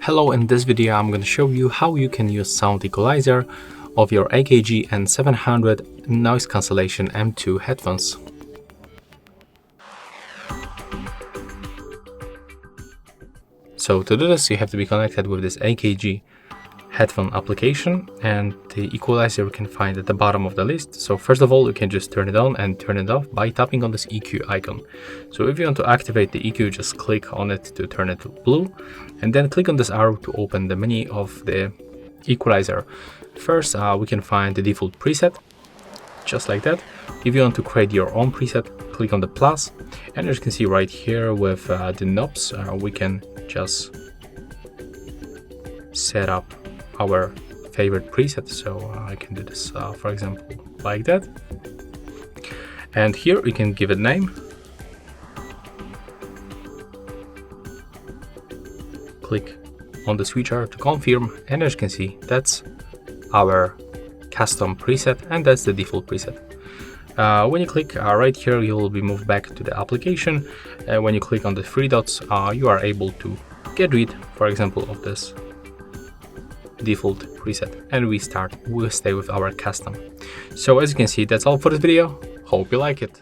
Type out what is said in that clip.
Hello, in this video I'm going to show you how you can use sound equalizer of your AKG N700 noise cancellation M2 headphones. So to do this you have to be connected with this AKG headphone application, and the equalizer you can find at the bottom of the list. So first of all, you can just turn it on and turn it off by tapping on this EQ icon. So if you want to activate the EQ, just click on it to turn it to blue, and then click on this arrow to open the menu of the equalizer. First we can find the default preset, just like that. If you want to create your own preset, click on the plus, and as you can see right here with the knobs, we can just set up our favorite preset. So I can do this for example like that, and here we can give it a name, click on the switch arrow to confirm, and as you can see that's our custom preset and that's the default preset. When you click right here, you will be moved back to the application, and when you click on the three dots you are able to get rid, for example, of this default preset, and we'll stay with our custom. So as you can see, that's all for this video. Hope you like it.